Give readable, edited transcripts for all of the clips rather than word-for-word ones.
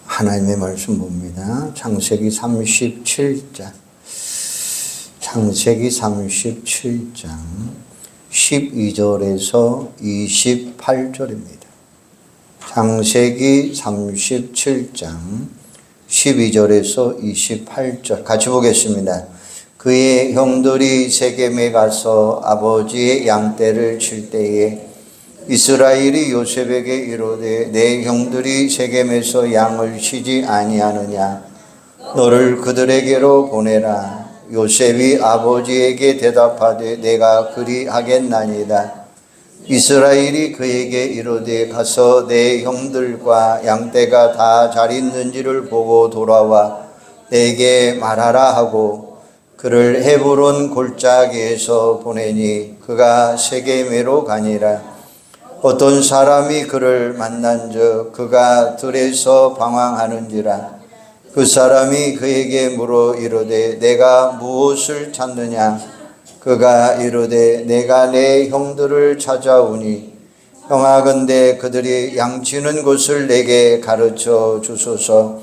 하나님의 말씀 봅니다. 창세기 37장. 창세기 37장 12절에서 28절입니다. 창세기 37장 12절에서 28절 같이 보겠습니다. 그의 형들이 세겜에 가서 아버지의 양떼를 칠 때에 이스라엘이 요셉에게 이르되 내 형들이 세겜에서 양을 치지 아니하느냐 너를 그들에게로 보내라. 요셉이 아버지에게 대답하되 내가 그리하겠나이다. 이스라엘이 그에게 이르되 가서 내 형들과 양떼가 다 잘 있는지를 보고 돌아와 내게 말하라 하고 그를 헤브론 골짜기에서 보내니 그가 세겜으로 가니라. 어떤 사람이 그를 만난즉 그가 들에서 방황하는지라. 그 사람이 그에게 물어 이르되 내가 무엇을 찾느냐. 그가 이르되 내가 내 형들을 찾아오니 형하건대 그들이 양치는 곳을 내게 가르쳐 주소서.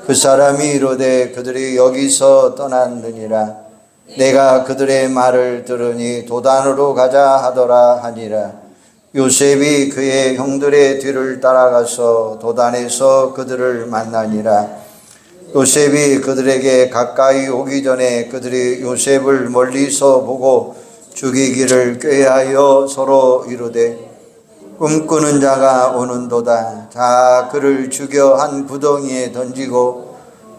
그 사람이 이르되 그들이 여기서 떠났느니라. 내가 그들의 말을 들으니 도단으로 가자 하더라 하니라. 요셉이 그의 형들의 뒤를 따라가서 도단에서 그들을 만나니라. 요셉이 그들에게 가까이 오기 전에 그들이 요셉을 멀리서 보고 죽이기를 꾀하여 서로 이르되 꿈꾸는 자가 오는도다. 자 그를 죽여 한 구덩이에 던지고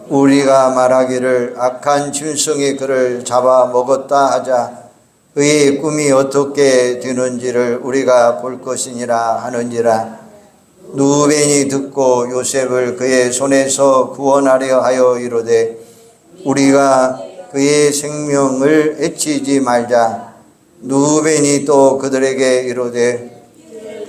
우리가 말하기를 악한 짐승이 그를 잡아먹었다 하자. 그의 꿈이 어떻게 되는지를 우리가 볼 것이니라 하는지라. 누벤이 듣고 요셉을 그의 손에서 구원하려 하여 이르되 우리가 그의 생명을 해치지 말자. 누벤이 또 그들에게 이르되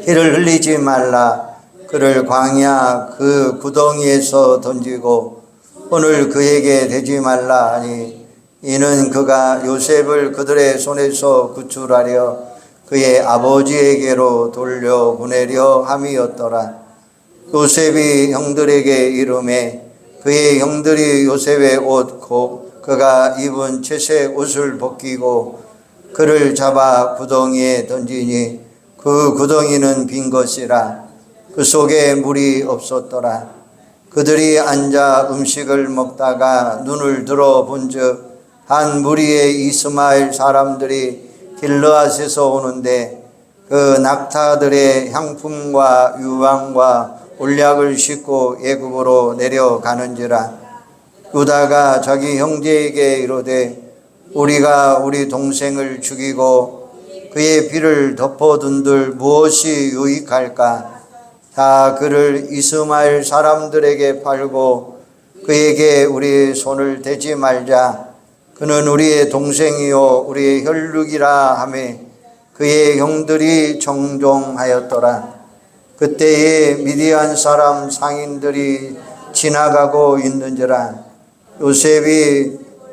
피를 흘리지 말라. 그를 광야 그 구덩이에서 던지고 오늘 그에게 대지 말라 하니 이는 그가 요셉을 그들의 손에서 구출하려 그의 아버지에게로 돌려보내려 함이었더라. 요셉이 형들에게 이르매 그의 형들이 요셉의 옷 곧 그가 입은 채색 옷을 벗기고 그를 잡아 구덩이에 던지니 그 구덩이는 빈 것이라. 그 속에 물이 없었더라. 그들이 앉아 음식을 먹다가 눈을 들어 본즉 한 무리의 이스마엘 사람들이 길르앗에서 오는데 그 낙타들의 향품과 유황과 올약을 싣고 애굽으로 내려가는지라. 유다가 자기 형제에게 이르되 우리가 우리 동생을 죽이고 그의 피를 덮어둔들 무엇이 유익할까. 다 그를 이스마엘 사람들에게 팔고 그에게 우리 손을 대지 말자. 그는 우리의 동생이요 우리의 혈육이라 하며 그의 형들이 정종하였더라. 그때에 미디안 사람 상인들이 지나가고 있는지라.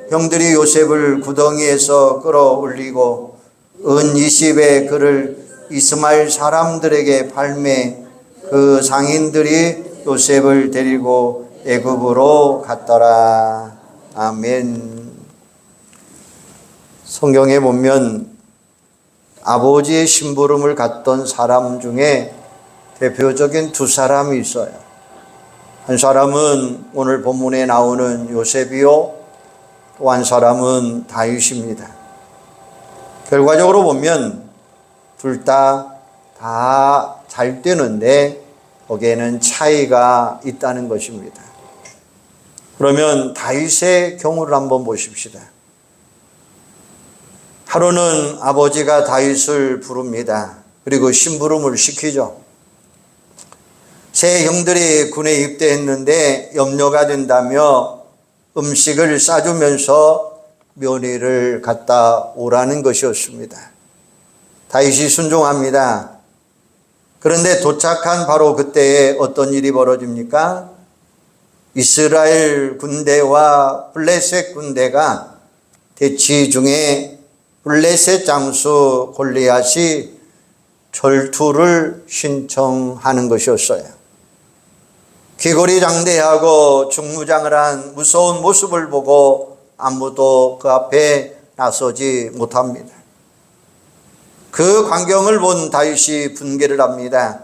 형들이 요셉을 구덩이에서 끌어올리고 은 20에 그를 이스마엘 사람들에게 팔매 그 상인들이 요셉을 데리고 애굽으로 갔더라. 아멘. 성경에 보면 아버지의 심부름을 갔던 사람 중에 대표적인 두 사람이 있어요. 한 사람은 오늘 본문에 나오는 요셉이요, 또 한 사람은 다윗입니다. 결과적으로 보면 둘 다 잘 되는데 거기에는 차이가 있다는 것입니다. 그러면 다윗의 경우를 한번 보십시다. 하루는 아버지가 다윗을 부릅니다. 그리고 심부름을 시키죠. 세 형들이 군에 입대했는데 염려가 된다며 음식을 싸주면서 면회를 갔다 오라는 것이었습니다. 다윗이 순종합니다. 그런데 도착한 바로 그때에 어떤 일이 벌어집니까? 이스라엘 군대와 블레셋 군대가 대치 중에 블레셋 장수 골리앗이 절투를 신청하는 것이었어요. 귀골이 장대하고 중무장을 한 무서운 모습을 보고 아무도 그 앞에 나서지 못합니다. 그 광경을 본 다윗이 분개를 합니다.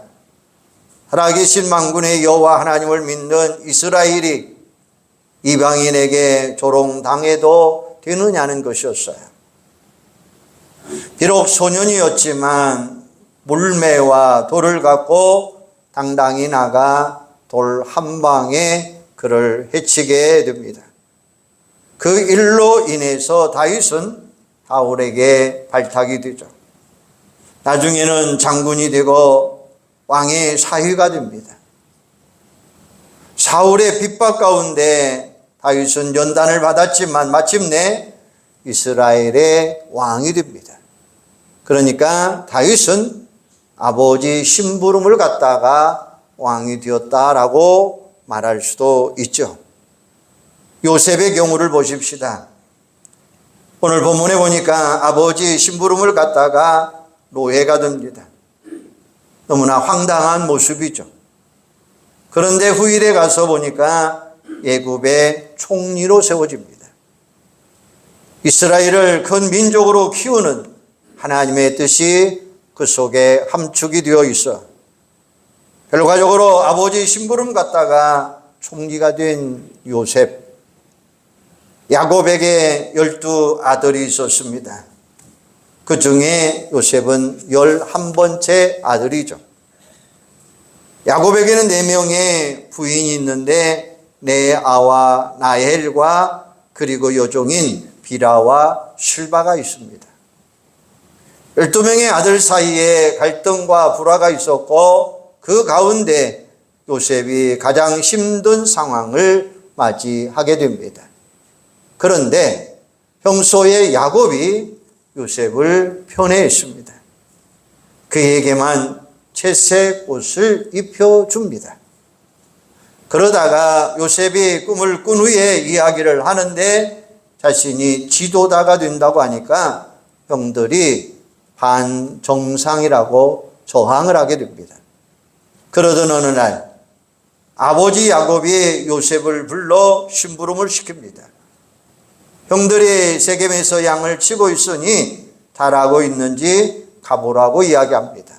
살아계신 만군의 여호와 하나님을 믿는 이스라엘이 이방인에게 조롱당해도 되느냐는 것이었어요. 비록 소년이었지만 물매와 돌을 갖고 당당히 나가 돌 한 방에 그를 해치게 됩니다. 그 일로 인해서 다윗은 사울에게 발탁이 되죠. 나중에는 장군이 되고 왕의 사위가 됩니다. 사울의 핍박 가운데 다윗은 연단을 받았지만 마침내 이스라엘의 왕이 됩니다. 그러니까 다윗은 아버지 심부름을 갖다가 왕이 되었다라고 말할 수도 있죠. 요셉의 경우를 보십시다. 오늘 본문에 보니까 아버지 심부름을 갖다가 노예가 됩니다. 너무나 황당한 모습이죠. 그런데 후일에 가서 보니까 애굽의 총리로 세워집니다. 이스라엘을 큰 민족으로 키우는 하나님의 뜻이 그 속에 함축이 되어 있어 결과적으로 아버지 심부름 갖다가 총리가 된 요셉. 야곱에게 12아들이 있었습니다. 그 중에 요셉은 11번째 아들이죠. 야곱에게는 4명의 부인이 있는데 레아와 라헬과 그리고 여종인 빌하와 실바가 있습니다. 12명의 아들 사이에 갈등과 불화가 있었고 그 가운데 요셉이 가장 힘든 상황을 맞이하게 됩니다. 그런데 형소의 야곱이 요셉을 편애했습니다. 그에게만 채색 옷을 입혀줍니다. 그러다가 요셉이 꿈을 꾼 후에 이야기를 하는데 자신이 지도자가 된다고 하니까 형들이 반정상이라고 저항을 하게 됩니다. 그러던 어느 날 아버지 야곱이 요셉을 불러 심부름을 시킵니다. 형들이 세겜에서 양을 치고 있으니 잘하고 있는지 가보라고 이야기합니다.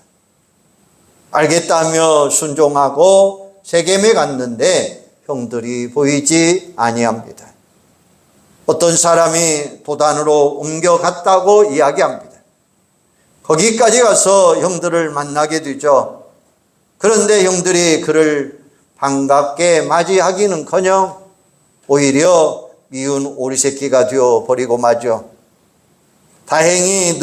알겠다며 순종하고 세겜에 갔는데 형들이 보이지 아니합니다. 어떤 사람이 도단으로 옮겨갔다고 이야기합니다. 거기까지 가서 형들을 만나게 되죠. 그런데 형들이 그를 반갑게 맞이하기는커녕 오히려 미운 오리새끼가 되어버리고 마죠. 다행히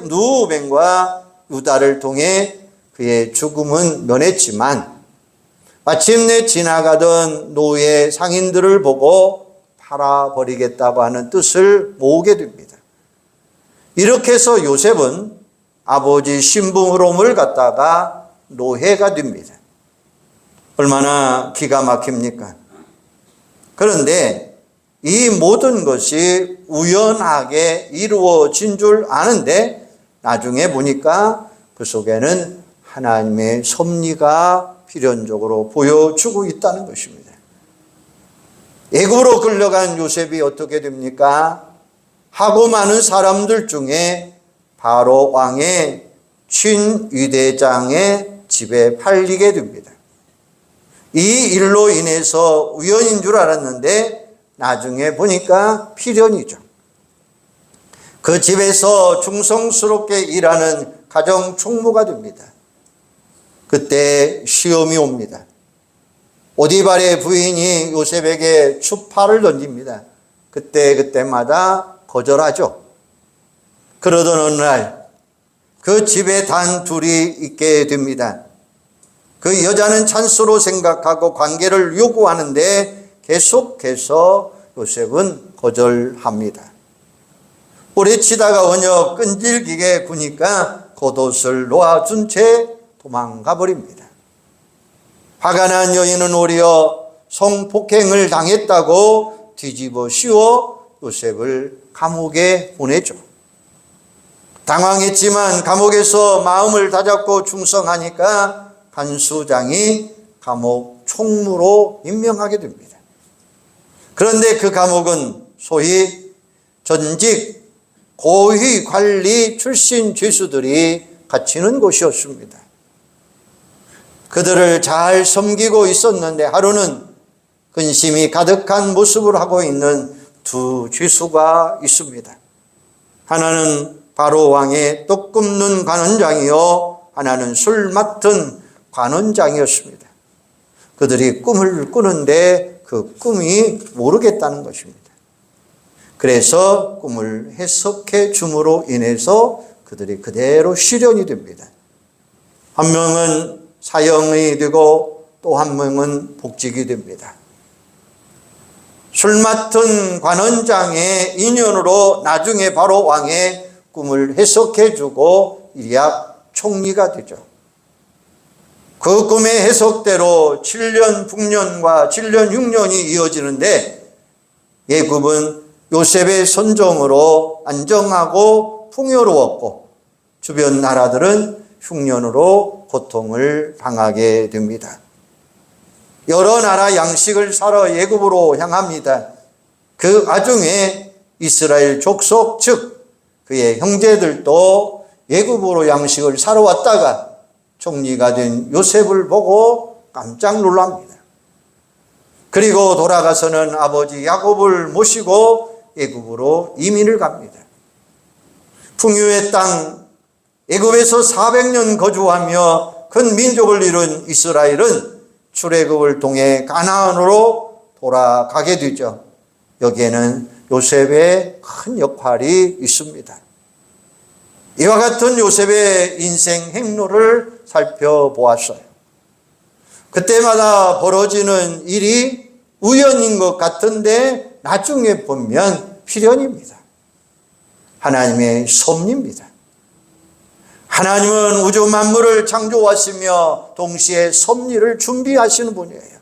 누우벤과 유다를 통해 그의 죽음은 면했지만 마침내 지나가던 노예 상인들을 보고 팔아버리겠다고 하는 뜻을 모으게 됩니다. 이렇게 해서 요셉은 아버지 심부름을 갖다가 노예가 됩니다. 얼마나 기가 막힙니까? 그런데 이 모든 것이 우연하게 이루어진 줄 아는데 나중에 보니까 그 속에는 하나님의 섭리가 필연적으로 보여주고 있다는 것입니다. 애굽으로 끌려간 요셉이 어떻게 됩니까? 하고 많은 사람들 중에 바로 왕의 친위대장의 집에 팔리게 됩니다. 이 일로 인해서 우연인 줄 알았는데 나중에 보니까 필연이죠. 그 집에서 충성스럽게 일하는 가정 총무가 됩니다. 그때 시험이 옵니다. 오디발의 부인이 요셉에게 추파를 던집니다. 그때마다 거절하죠. 그러던 어느 날 그 집에 단 둘이 있게 됩니다. 그 여자는 찬스로 생각하고 관계를 요구하는데 계속해서 요셉은 거절합니다. 오래 치다가 어녀 끈질기게 구니까 겉옷을 놓아준 채 도망가 버립니다. 화가 난 여인은 오히려 성폭행을 당했다고 뒤집어 씌워 요셉을 감옥에 보내죠. 당황했지만 감옥에서 마음을 다잡고 충성하니까 간수장이 감옥 총무로 임명하게 됩니다. 그런데 그 감옥은 소위 전직 고위 관리 출신 죄수들이 갇히는 곳이었습니다. 그들을 잘 섬기고 있었는데 하루는 근심이 가득한 모습을 하고 있는 두 죄수가 있습니다. 하나는 바로 왕의 떡 굽는 관원장이요, 하나는 술 맡은 관원장이었습니다. 그들이 꿈을 꾸는데 그 꿈이 모르겠다는 것입니다. 그래서 꿈을 해석해 줌으로 인해서 그들이 그대로 실현이 됩니다. 한 명은 사형이 되고 또 한 명은 복직이 됩니다. 술 맡은 관원장의 인연으로 나중에 바로 왕의 꿈을 해석해 주고 일약 총리가 되죠. 그 꿈의 해석대로 7년 북년과 7년 6년이 이어지는데 애굽은 요셉의 선정으로 안정하고 풍요로웠고 주변 나라들은 흉년으로 고통을 당하게 됩니다. 여러 나라 양식을 사러 애굽으로 향합니다. 그 와중에 이스라엘 족속 즉 그의 형제들도 애굽으로 양식을 사러 왔다가 총리가 된 요셉을 보고 깜짝 놀랍니다. 그리고 돌아가서는 아버지 야곱을 모시고 애굽으로 이민을 갑니다. 풍요의 땅 애굽에서 400년 거주하며 큰 민족을 이룬 이스라엘은 출애굽을 통해 가나안으로 돌아가게 되죠. 여기에는 요셉의 큰 역할이 있습니다. 이와 같은 요셉의 인생 행로를 살펴보았어요. 그때마다 벌어지는 일이 우연인 것 같은데 나중에 보면 필연입니다. 하나님의 섭리입니다. 하나님은 우주 만물을 창조하시며 동시에 섭리를 준비하시는 분이에요.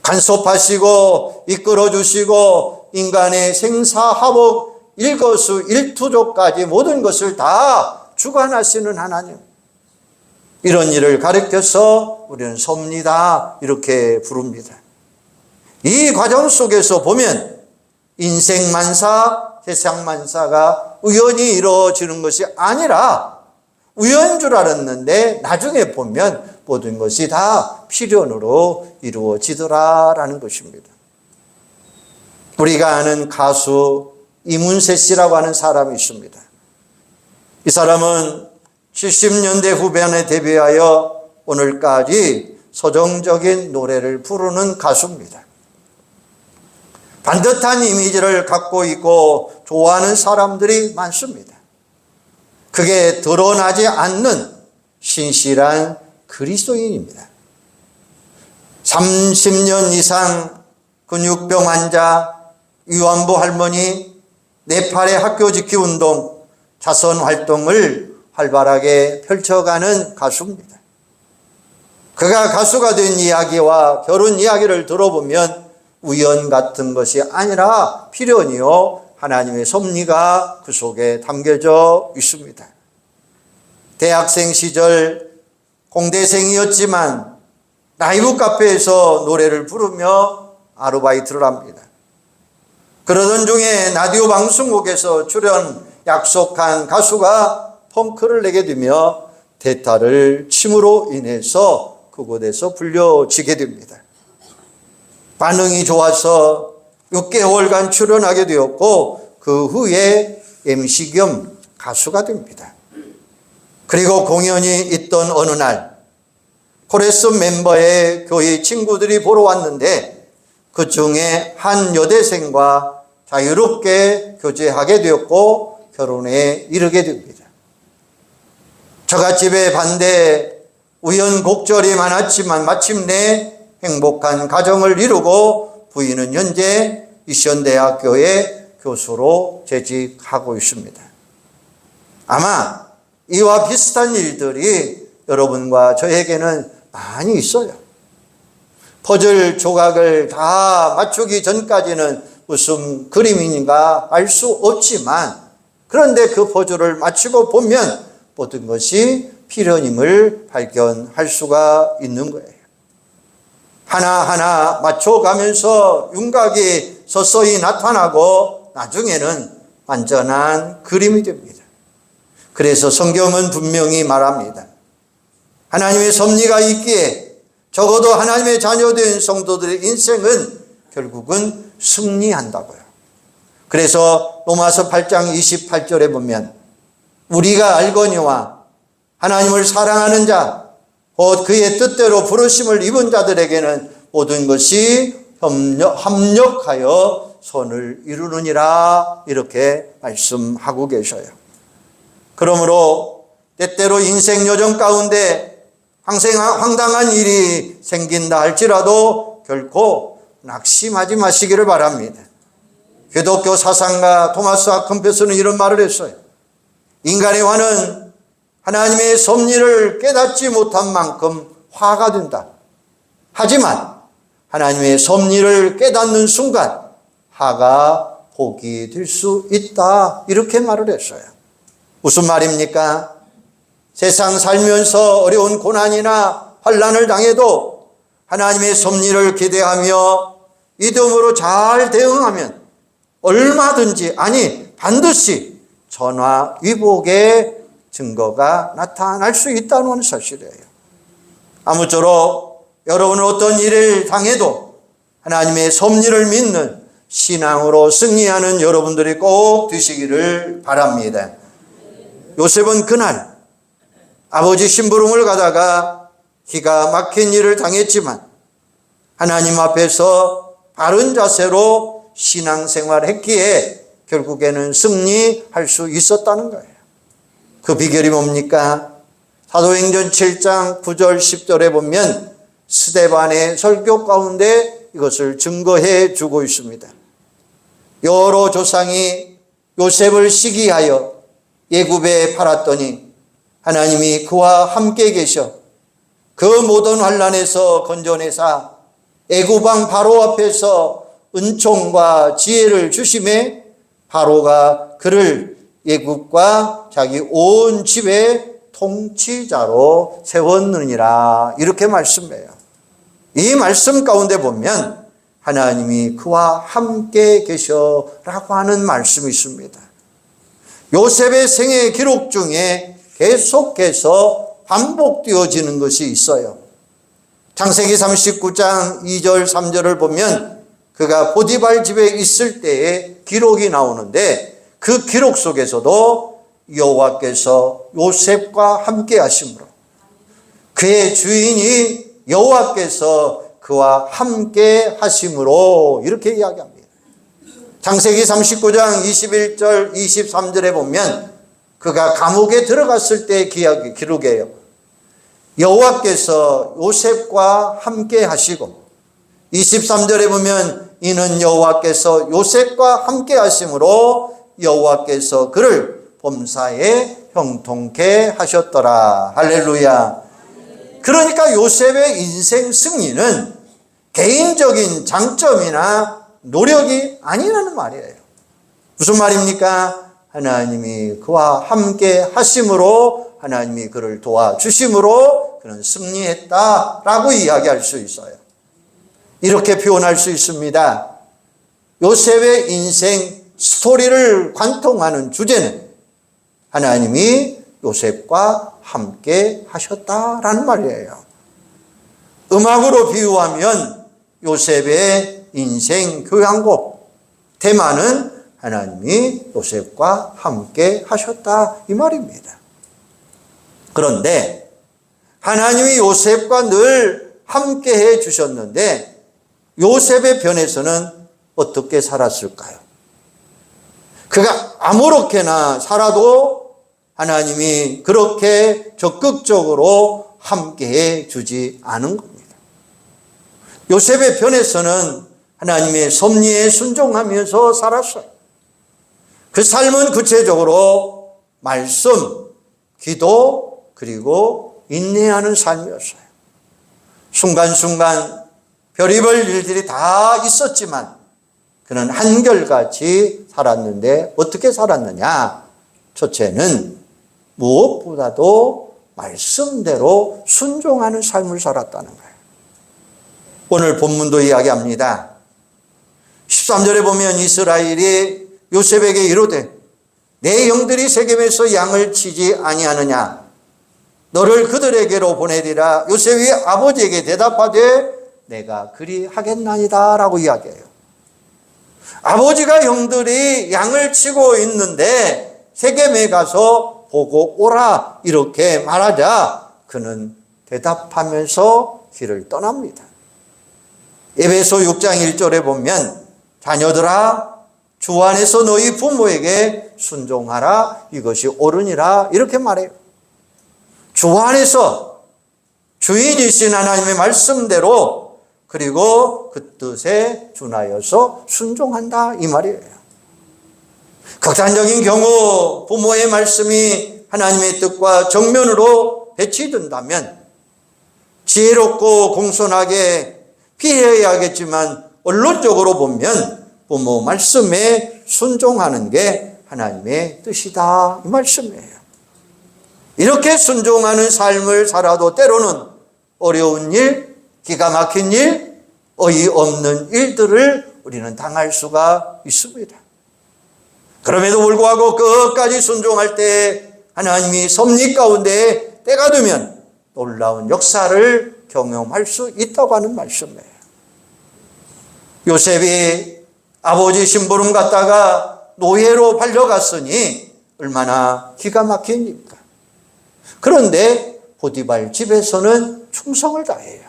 간섭하시고 이끌어주시고 인간의 생사화복 일거수일투족까지 모든 것을 다 주관하시는 하나님. 이런 일을 가르쳐서 우리는 섭리다 이렇게 부릅니다. 이 과정 속에서 보면 인생만사, 세상만사가 우연히 이루어지는 것이 아니라 우연인 줄 알았는데 나중에 보면 모든 것이 다 필연으로 이루어지더라라는 것입니다. 우리가 아는 가수 이문세 씨라고 하는 사람이 있습니다. 이 사람은 70년대 후반에 데뷔하여 오늘까지 서정적인 노래를 부르는 가수입니다. 반듯한 이미지를 갖고 있고 좋아하는 사람들이 많습니다. 그게 드러나지 않는 신실한 그리스도인입니다. 30년 이상 근육병 환자, 위안부 할머니, 네팔의 학교 지키 운동, 자선 활동을 활발하게 펼쳐가는 가수입니다. 그가 가수가 된 이야기와 결혼 이야기를 들어보면 우연 같은 것이 아니라 필연이요 하나님의 섭리가 그 속에 담겨져 있습니다. 대학생 시절 공대생이었지만 라이브 카페에서 노래를 부르며 아르바이트를 합니다. 그러던 중에 라디오 방송국에서 출연 약속한 가수가 펑크를 내게 되며 대타를 침으로 인해서 그곳에서 불려지게 됩니다. 반응이 좋아서 6개월간 출연하게 되었고 그 후에 MC 겸 가수가 됩니다. 그리고 공연이 있던 어느 날 코레스 멤버의 교회 친구들이 보러 왔는데 그 중에 한 여대생과 자유롭게 교제하게 되었고 결혼에 이르게 됩니다. 처갓집의 반대 우연곡절이 많았지만 마침내 행복한 가정을 이루고 부인은 현재 미션대학교의 교수로 재직하고 있습니다. 아마 이와 비슷한 일들이 여러분과 저에게는 많이 있어요. 퍼즐 조각을 다 맞추기 전까지는 무슨 그림인가 알 수 없지만 그런데 그 퍼즐을 맞추고 보면 모든 것이 필연임을 발견할 수가 있는 거예요. 하나하나 맞춰가면서 윤곽이 서서히 나타나고 나중에는 완전한 그림이 됩니다. 그래서 성경은 분명히 말합니다. 하나님의 섭리가 있기에 적어도 하나님의 자녀된 성도들의 인생은 결국은 승리한다고요. 그래서 로마서 8장 28절에 보면 우리가 알거니와 하나님을 사랑하는 자 곧 그의 뜻대로 부르심을 입은 자들에게는 모든 것이 합력하여 선을 이루느니라 이렇게 말씀하고 계셔요. 그러므로 때때로 인생 여정 가운데 황당한 일이 생긴다 할지라도 결코 낙심하지 마시기를 바랍니다. 기독교 사상가 토마스 아킨페스는 이런 말을 했어요. 인간의 화는 하나님의 섭리를 깨닫지 못한 만큼 화가 된다. 하지만 하나님의 섭리를 깨닫는 순간 화가 복이 될 수 있다. 이렇게 말을 했어요. 무슨 말입니까? 세상 살면서 어려운 고난이나 환난을 당해도 하나님의 섭리를 기대하며 믿음으로 잘 대응하면 얼마든지 아니 반드시 전화위복의 증거가 나타날 수 있다는 사실이에요. 아무쪼록 여러분은 어떤 일을 당해도 하나님의 섭리를 믿는 신앙으로 승리하는 여러분들이 꼭 되시기를 바랍니다. 요셉은 그날 아버지 심부름을 가다가 기가 막힌 일을 당했지만 하나님 앞에서 바른 자세로 신앙생활을 했기에 결국에는 승리할 수 있었다는 거예요. 그 비결이 뭡니까? 사도행전 7장 9절 10절에 보면 스데반의 설교 가운데 이것을 증거해 주고 있습니다. 여러 조상이 요셉을 시기하여 애굽에 팔았더니 하나님이 그와 함께 계셔 그 모든 환난에서 건져내사 애굽 왕 바로 앞에서 은총과 지혜를 주심에 바로가 그를 애굽과 자기 온 집의 통치자로 세웠느니라 이렇게 말씀해요. 이 말씀 가운데 보면 하나님이 그와 함께 계셔라고 하는 말씀이 있습니다. 요셉의 생애 기록 중에 계속해서 반복되어지는 것이 있어요. 창세기 39장 2절 3절을 보면 그가 보디발 집에 있을 때의 기록이 나오는데 그 기록 속에서도 여호와께서 요셉과 함께 하심으로 그의 주인이 여호와께서 그와 함께 하심으로 이렇게 이야기합니다. 창세기 39장 21절 23절에 보면 그가 감옥에 들어갔을 때의 기록이에요. 여호와께서 요셉과 함께 하시고 23절에 보면 이는 여호와께서 요셉과 함께 하심으로 여호와께서 그를 범사에 형통케 하셨더라. 할렐루야. 그러니까 요셉의 인생 승리는 개인적인 장점이나 노력이 아니라는 말이에요. 무슨 말입니까? 하나님이 그와 함께 하심으로 하나님이 그를 도와주심으로 그는 승리했다라고 이야기할 수 있어요. 이렇게 표현할 수 있습니다. 요셉의 인생 스토리를 관통하는 주제는 하나님이 요셉과 함께 하셨다라는 말이에요. 음악으로 비유하면 요셉의 인생 교향곡, 테마는 하나님이 요셉과 함께 하셨다 이 말입니다. 그런데 하나님이 요셉과 늘 함께 해 주셨는데 요셉의 편에서는 어떻게 살았을까요? 그가 아무렇게나 살아도 하나님이 그렇게 적극적으로 함께해 주지 않은 겁니다. 요셉의 편에서는 하나님의 섭리에 순종하면서 살았어요. 그 삶은 구체적으로 말씀, 기도, 그리고 인내하는 삶이었어요. 순간순간 별의별 일들이 다 있었지만 그는 한결같이 살았는데 어떻게 살았느냐? 첫째는 무엇보다도 말씀대로 순종하는 삶을 살았다는 거예요. 오늘 본문도 이야기합니다. 13절에 보면 이스라엘이 요셉에게 이르되 내 영들이 세겜에서 양을 치지 아니하느냐 너를 그들에게로 보내리라. 요셉이 아버지에게 대답하되 내가 그리 하겠나이다 라고 이야기해요. 아버지가 영들이 양을 치고 있는데 세겜에 가서 보고 오라 이렇게 말하자 그는 대답하면서 길을 떠납니다. 에베소 6장 1절에 보면 자녀들아 주 안에서 너희 부모에게 순종하라 이것이 옳으니라 이렇게 말해요. 주 안에서 주인이신 하나님의 말씀대로 그리고 그 뜻에 준하여서 순종한다 이 말이에요. 극단적인 경우 부모의 말씀이 하나님의 뜻과 정면으로 배치된다면 지혜롭고 공손하게 피해야겠지만 언론적으로 보면 부모 말씀에 순종하는 게 하나님의 뜻이다 이 말씀이에요. 이렇게 순종하는 삶을 살아도 때로는 어려운 일, 기가 막힌 일, 어이없는 일들을 우리는 당할 수가 있습니다. 그럼에도 불구하고 끝까지 순종할 때 하나님이 섭리 가운데 때가 되면 놀라운 역사를 경험할 수 있다고 하는 말씀이에요. 요셉이 아버지 심부름 갔다가 노예로 팔려갔으니 얼마나 기가 막힌 일입니까? 그런데 보디발 집에서는 충성을 다해요.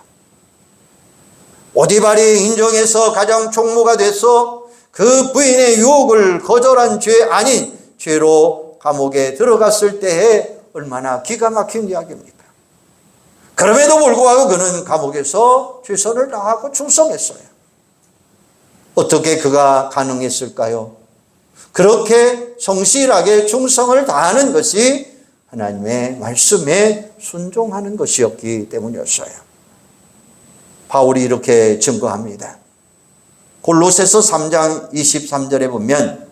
보디발이 인정해서 가장 총무가 돼서 그 부인의 유혹을 거절한 죄 아닌 죄로 감옥에 들어갔을 때에 얼마나 기가 막힌 이야기입니까? 그럼에도 불구하고 그는 감옥에서 최선을 다하고 충성했어요. 어떻게 그가 가능했을까요? 그렇게 성실하게 충성을 다하는 것이 하나님의 말씀에 순종하는 것이었기 때문이었어요. 바울이 이렇게 증거합니다. 골로새서 3장 23절에 보면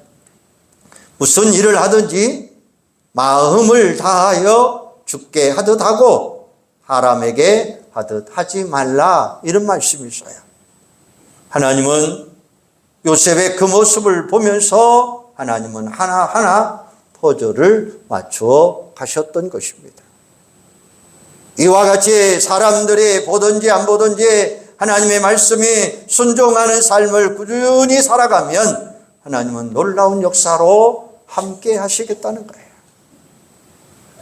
무슨 일을 하든지 마음을 다하여 주께 하듯 하고 사람에게 하듯 하지 말라 이런 말씀이 있어요. 하나님은 요셉의 그 모습을 보면서 하나님은 하나하나 퍼즐을 맞추어 가셨던 것입니다. 이와 같이 사람들이 보든지 안 보든지 하나님의 말씀이 순종하는 삶을 꾸준히 살아가면 하나님은 놀라운 역사로 함께 하시겠다는 거예요.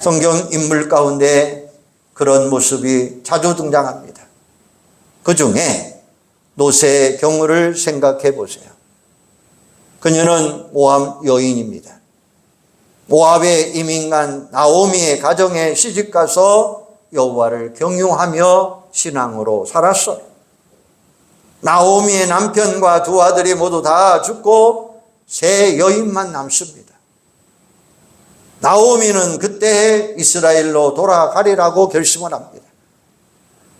성경 인물 가운데 그런 모습이 자주 등장합니다. 그 중에 노새의 경우를 생각해 보세요. 그녀는 모압 여인입니다. 모압의 이민간 나오미의 가정에 시집가서 여호와를 경유하며 신앙으로 살았어요. 나오미의 남편과 두 아들이 모두 다 죽고 세 여인만 남습니다. 나오미는 그때 이스라엘로 돌아가리라고 결심을 합니다.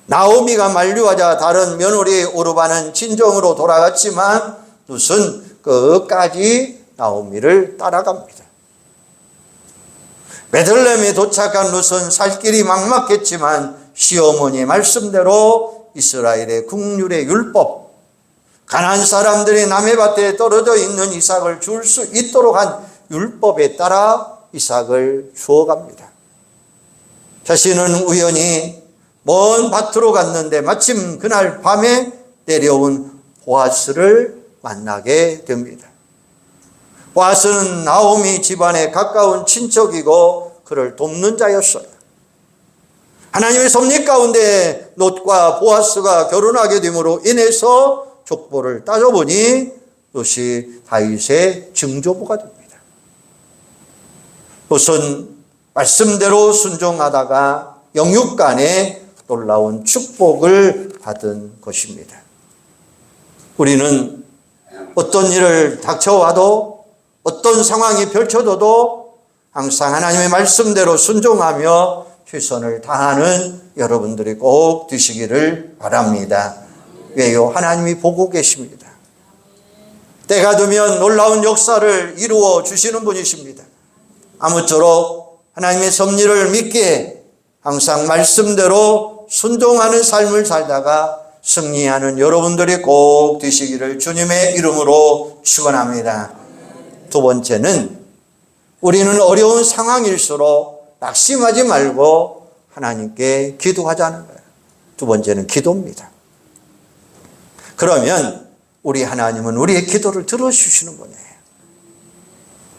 나오미가 만류하자 다른 며느리 오르바는 친정으로 돌아갔지만 룻은 끝까지 나오미를 따라갑니다. 베들레헴에 도착한 룻은 살 길이 막막했지만 시어머니의 말씀대로 이스라엘의 국률의 율법, 가나안 사람들이 남의 밭에 떨어져 있는 이삭을 줄 수 있도록 한 율법에 따라 이삭을 주어갑니다. 자신은 우연히 먼 밭으로 갔는데 마침 그날 밤에 내려온 보아스를 만나게 됩니다. 보아스는 나오미 집안에 가까운 친척이고 그를 돕는 자였어요. 하나님의 섭리 가운데 롯과 보아스가 결혼하게 됨으로 인해서 족보를 따져보니 롯이 다윗의 증조부가 됩니다. 롯은 말씀대로 순종하다가 영육간에 놀라운 축복을 받은 것입니다. 우리는 어떤 일을 닥쳐와도 어떤 상황이 펼쳐져도 항상 하나님의 말씀대로 순종하며 최선을 다하는 여러분들이 꼭 되시기를 바랍니다. 왜요? 하나님이 보고 계십니다. 때가 되면 놀라운 역사를 이루어 주시는 분이십니다. 아무쪼록 하나님의 섭리를 믿기에 항상 말씀대로 순종하는 삶을 살다가 승리하는 여러분들이 꼭 되시기를 주님의 이름으로 축원합니다. 두 번째는 우리는 어려운 상황일수록 낙심하지 말고 하나님께 기도하자는 거예요. 두 번째는 기도입니다. 그러면 우리 하나님은 우리의 기도를 들어주시는 거예요.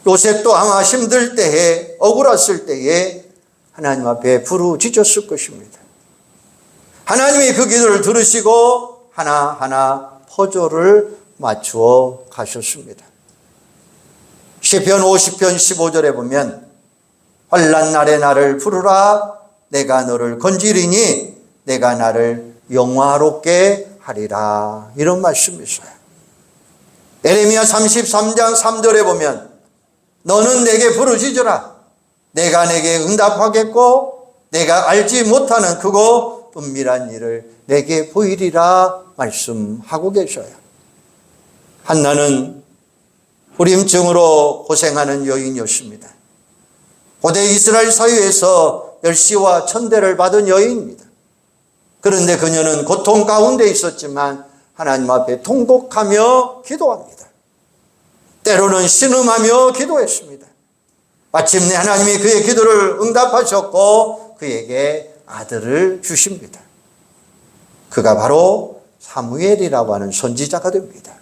요셉도 아마 힘들 때에, 억울했을 때에 하나님 앞에 부르짖었을 것입니다. 하나님이 그 기도를 들으시고 하나하나 포도를 맞추어 가셨습니다. 시편 50편 15절에 보면 환난 날에 나를 부르라 내가 너를 건지리니 내가 나를 영화롭게 하리라, 이런 말씀이 있어요. 에레미야 33장 3절에 보면 너는 내게 부르짖으라 내가 내게 응답하겠고 내가 알지 못하는 크고 은밀한 일을 내게 보이리라 말씀하고 계셔요. 한나는 불임증으로 고생하는 여인이었습니다. 고대 이스라엘 사회에서 멸시와 천대를 받은 여인입니다. 그런데 그녀는 고통 가운데 있었지만 하나님 앞에 통곡하며 기도합니다. 때로는 신음하며 기도했습니다. 마침내 하나님이 그의 기도를 응답하셨고 그에게 아들을 주십니다. 그가 바로 사무엘이라고 하는 선지자가 됩니다.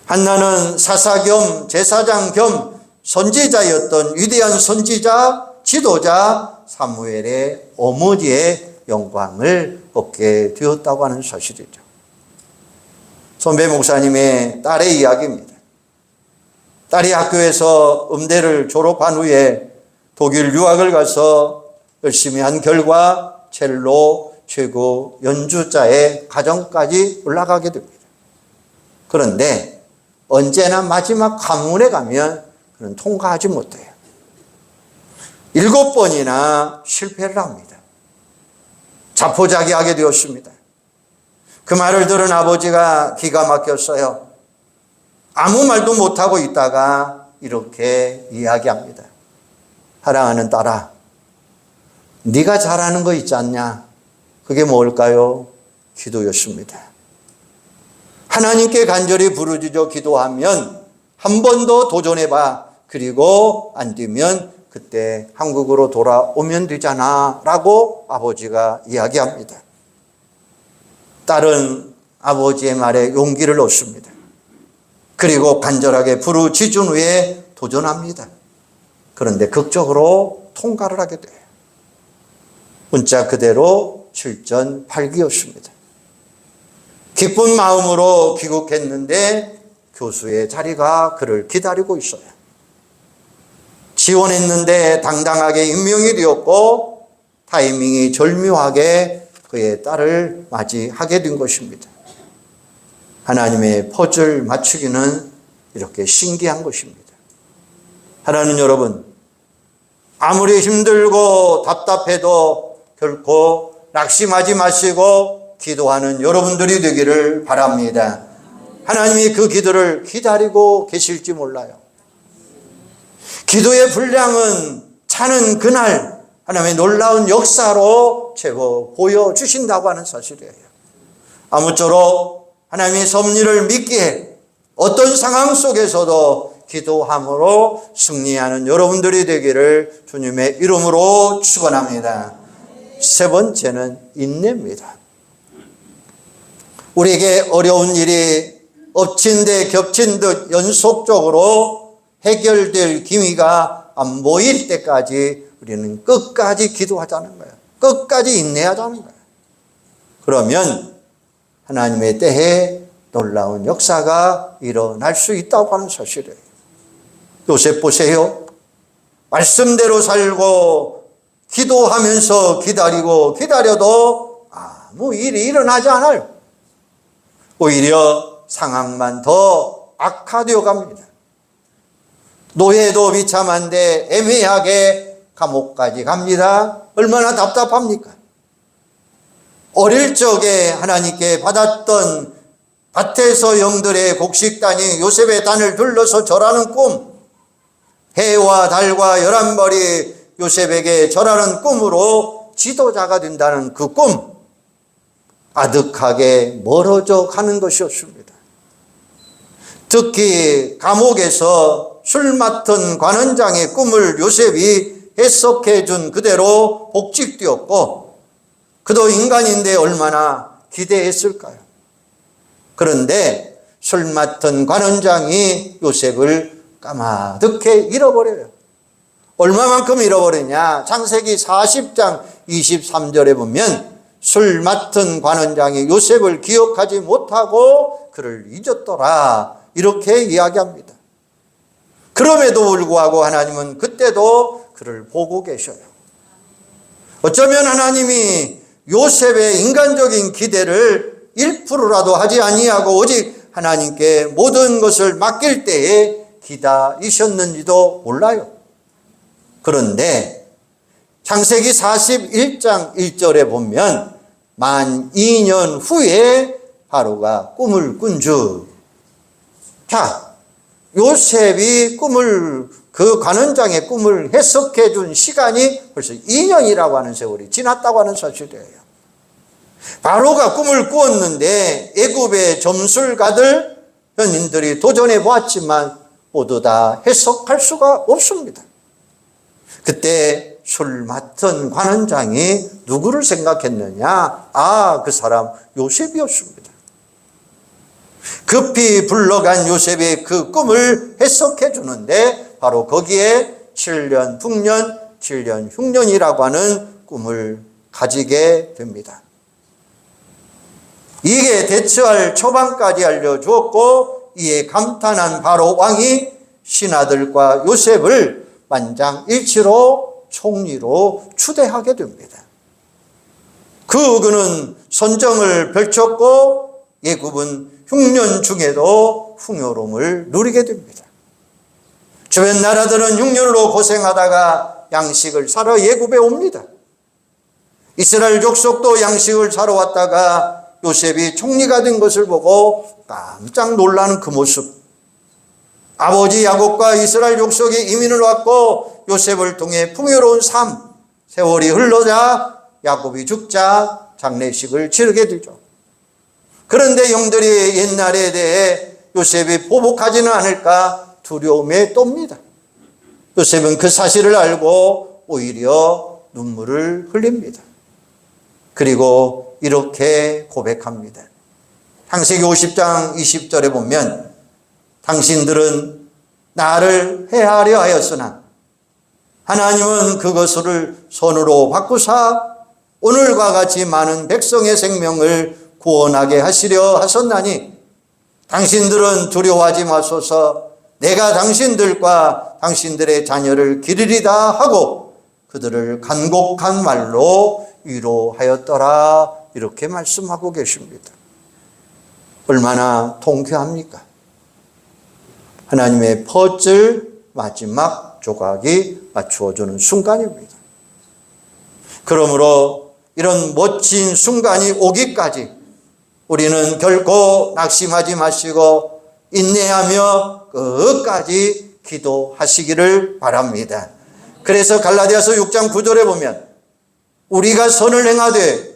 한나는 사사 겸 제사장 겸 선지자였던 위대한 선지자, 지도자 사무엘의 어머니의 영광을 얻게 되었다고 하는 사실이죠. 손배 목사님의 딸의 이야기입니다. 딸이 학교에서 음대를 졸업한 후에 독일 유학을 가서 열심히 한 결과 첼로 최고 연주자의 과정까지 올라가게 됩니다. 그런데 언제나 마지막 관문에 가면 그는 통과하지 못해요. 7번이나 실패를 합니다. 자포자기하게 되었습니다. 그 말을 들은 아버지가 기가 막혔어요. 아무 말도 못하고 있다가 이렇게 이야기합니다. 사랑하는 딸아, 네가 잘하는 거 있지 않냐? 그게 뭘까요? 기도였습니다. 하나님께 간절히 부르짖어 기도하면 한 번 더 도전해봐. 그리고 안 되면 그때 한국으로 돌아오면 되잖아 라고 아버지가 이야기합니다. 딸은 아버지의 말에 용기를 얻습니다. 그리고 간절하게 부르짖은 후에 도전합니다. 그런데 극적으로 통과를 하게 돼요. 문자 그대로 7전 8기였습니다. 기쁜 마음으로 귀국했는데 교수의 자리가 그를 기다리고 있어요. 지원했는데 당당하게 임명이 되었고 타이밍이 절묘하게 그의 딸을 맞이하게 된 것입니다. 하나님의 퍼즐 맞추기는 이렇게 신기한 것입니다. 하나님 여러분, 아무리 힘들고 답답해도 결코 낙심하지 마시고 기도하는 여러분들이 되기를 바랍니다. 하나님이 그 기도를 기다리고 계실지 몰라요. 기도의 분량은 차는 그날 하나님의 놀라운 역사로 채워 보여주신다고 하는 사실이에요. 아무쪼록 하나님의 섭리를 믿기에 어떤 상황 속에서도 기도함으로 승리하는 여러분들이 되기를 주님의 이름으로 축원합니다. 세 번째는 인내입니다. 우리에게 어려운 일이 엎친 데 겹친 듯 연속적으로 해결될 기미가 안 보일 때까지 우리는 끝까지 기도하자는 거예요. 끝까지 인내하자는 거예요. 그러면 하나님의 때에 놀라운 역사가 일어날 수 있다고 하는 사실이에요. 요셉 보세요. 말씀대로 살고 기도하면서 기다리고 기다려도 아무 일이 일어나지 않아요. 오히려 상황만 더 악화되어 갑니다. 노예도 비참한데 애매하게 감옥까지 갑니다. 얼마나 답답합니까? 어릴 적에 하나님께 받았던 밭에서 영들의 곡식단이 요셉의 단을 둘러서 절하는 꿈, 해와 달과 11벌이 요셉에게 절하는 꿈으로 지도자가 된다는 그 꿈, 아득하게 멀어져 가는 것이었습니다. 특히 감옥에서 술 맡은 관원장의 꿈을 요셉이 해석해 준 그대로 복직되었고, 그도 인간인데 얼마나 기대했을까요? 그런데 술 맡은 관원장이 요셉을 까마득해 잃어버려요. 얼마만큼 잃어버리냐? 창세기 40장 23절에 보면 술 맡은 관원장이 요셉을 기억하지 못하고 그를 잊었더라, 이렇게 이야기합니다. 그럼에도 불구하고 하나님은 그때도 그를 보고 계셔요. 어쩌면 하나님이 요셉의 인간적인 기대를 1%라도 하지 아니하고 오직 하나님께 모든 것을 맡길 때에 기다리셨는지도 몰라요. 그런데 창세기 41장 1절에 보면 만 2년 후에 바로가 꿈을 꾼 주. 자, 요셉이 그 관원장의 꿈을 해석해 준 시간이 벌써 2년이라고 하는 세월이 지났다고 하는 사실이에요. 바로가 꿈을 꾸었는데 애굽의 점술가들, 현인들이 도전해 보았지만 모두 다 해석할 수가 없습니다. 그때 술 맡은 관원장이 누구를 생각했느냐? 그 사람 요셉이었습니다. 급히 불러간 요셉이 그 꿈을 해석해 주는데 바로 거기에 7년 북년, 7년 흉년이라고 하는 꿈을 가지게 됩니다. 이게 대처할 처방까지 알려주었고, 이에 감탄한 바로 왕이 신하들과 요셉을 만장일치로 총리로 추대하게 됩니다. 그는 선정을 펼쳤고 애굽은 흉년 중에도 풍요로움을 누리게 됩니다. 주변 나라들은 흉년으로 고생하다가 양식을 사러 애굽에 옵니다. 이스라엘 족속도 양식을 사러 왔다가 요셉이 총리가 된 것을 보고 깜짝 놀라는 그 모습. 아버지 야곱과 이스라엘 족속이 이민을 왔고 요셉을 통해 풍요로운 삶, 세월이 흘러자 야곱이 죽자 장례식을 치르게 되죠. 그런데 형들이 옛날에 대해 요셉이 보복하지는 않을까 두려움에 떱니다. 요셉은 그 사실을 알고 오히려 눈물을 흘립니다. 그리고 이렇게 고백합니다. 창세기 50장 20절에 보면 당신들은 나를 해하려 하였으나 하나님은 그것을 손으로 바꾸사 오늘과 같이 많은 백성의 생명을 구원하게 하시려 하셨나니 당신들은 두려워하지 마소서. 내가 당신들과 당신들의 자녀를 기르리다 하고 그들을 간곡한 말로 위로하였더라, 이렇게 말씀하고 계십니다. 얼마나 통쾌합니까? 하나님의 퍼즐 마지막 조각이 맞추어주는 순간입니다. 그러므로 이런 멋진 순간이 오기까지 우리는 결코 낙심하지 마시고 인내하며 끝까지 기도하시기를 바랍니다. 그래서 갈라디아서 6장 9절에 보면 우리가 선을 행하되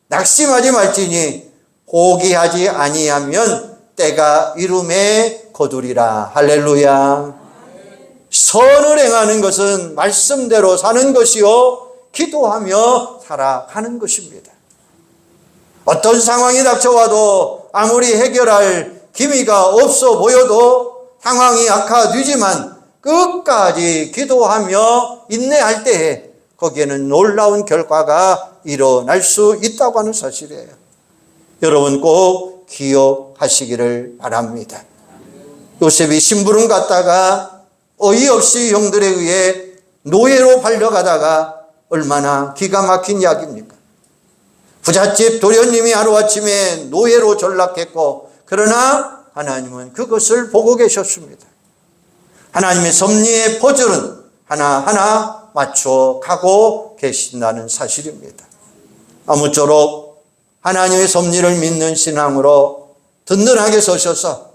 낙심하지 말지니 포기하지 아니하면 때가 이름에 거두리라. 할렐루야. 선을 행하는 것은 말씀대로 사는 것이요 기도하며 살아가는 것입니다. 어떤 상황이 닥쳐와도 아무리 해결할 기미가 없어 보여도 상황이 악화되지만 끝까지 기도하며 인내할 때에 거기에는 놀라운 결과가 일어날 수 있다고 하는 사실이에요. 여러분 꼭 기억하시기를 바랍니다. 요셉이 심부름 갔다가 어이없이 형들에 의해 노예로 팔려가다가 얼마나 기가 막힌 이야기입니까? 부잣집 도련님이 하루아침에 노예로 전락했고, 그러나 하나님은 그것을 보고 계셨습니다. 하나님의 섭리의 퍼즐은 하나하나 맞춰 가고 계신다는 사실입니다. 아무쪼록 하나님의 섭리를 믿는 신앙으로 든든하게 서셔서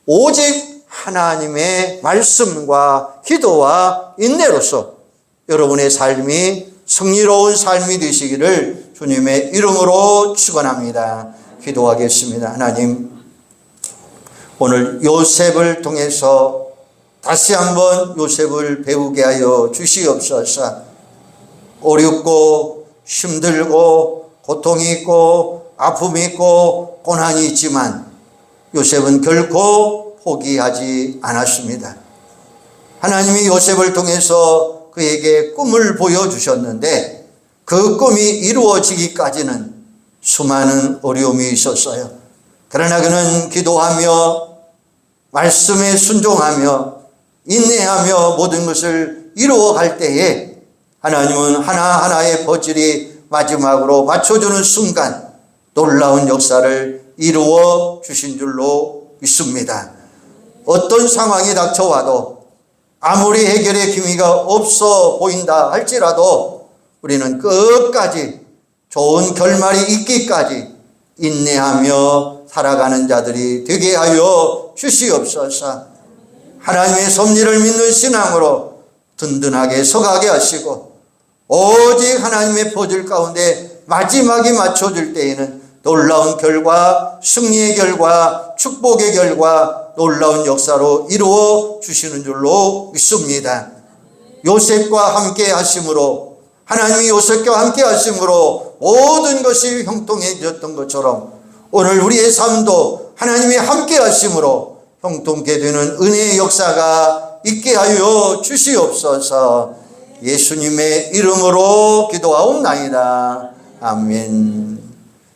오직 하나님의 말씀과 기도와 인내로서 여러분의 삶이 승리로운 삶이 되시기를 주님의 이름으로 축원합니다. 기도하겠습니다. 하나님, 오늘 요셉을 통해서 다시 한번 요셉을 배우게 하여 주시옵소서. 어렵고 힘들고 고통이 있고 아픔이 있고 고난이 있지만 요셉은 결코 포기하지 않았습니다. 하나님이 요셉을 통해서 그에게 꿈을 보여주셨는데 그 꿈이 이루어지기까지는 수많은 어려움이 있었어요. 그러나 그는 기도하며 말씀에 순종하며 인내하며 모든 것을 이루어갈 때에 하나님은 하나하나의 퍼즐이 마지막으로 맞춰주는 순간 놀라운 역사를 이루어 주신 줄로 믿습니다. 어떤 상황이 닥쳐와도 아무리 해결의 기미가 없어 보인다 할지라도 우리는 끝까지 좋은 결말이 있기까지 인내하며 살아가는 자들이 되게 하여 주시옵소서. 하나님의 섭리를 믿는 신앙으로 든든하게 서가게 하시고 오직 하나님의 퍼즐 가운데 마지막이 맞춰질 때에는 놀라운 결과, 승리의 결과, 축복의 결과, 놀라운 역사로 이루어 주시는 줄로 믿습니다. 요셉과 함께 하심으로, 하나님이 요셉과 함께 하심으로 모든 것이 형통해졌던 것처럼 오늘 우리의 삶도 하나님이 함께 하심으로 형통케 되는 은혜의 역사가 있게 하여 주시옵소서. 예수님의 이름으로 기도하옵나이다. 아멘.